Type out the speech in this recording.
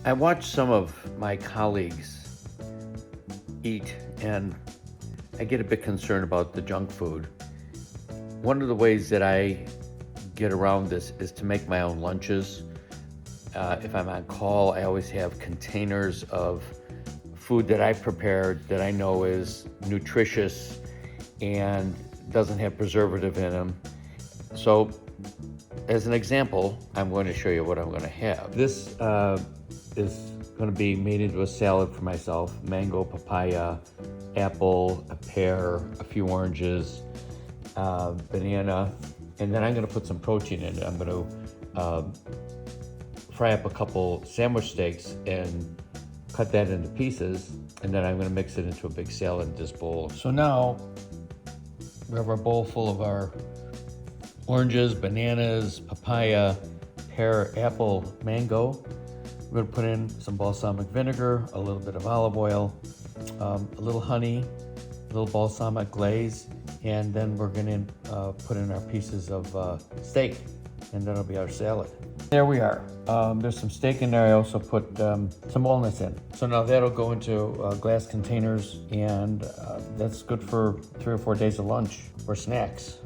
I watch some of my colleagues eat, and I get a bit concerned about the junk food. One of the ways that I get around this is to make my own lunches. If I'm on call, I always have containers of food that I prepared that I know is nutritious and doesn't have preservative in them. So, as an example, I'm going to show you what I'm going to have. This is going to be made into a salad for myself. Mango, papaya, apple, a pear, a few oranges, banana, and then I'm going to put some protein in it. I'm going to fry up a couple sandwich steaks and cut that into pieces, and then I'm going to mix it into a big salad in this bowl. So now we have our bowl full of our oranges, bananas, papaya, pear, apple, mango. We're gonna put in some balsamic vinegar, a little bit of olive oil, a little honey, a little balsamic glaze, and then we're gonna put in our pieces of steak, and that'll be our salad. There we are. There's some steak in there. I also put some walnuts in. So now that'll go into glass containers, and that's good for 3 or 4 days of lunch or snacks.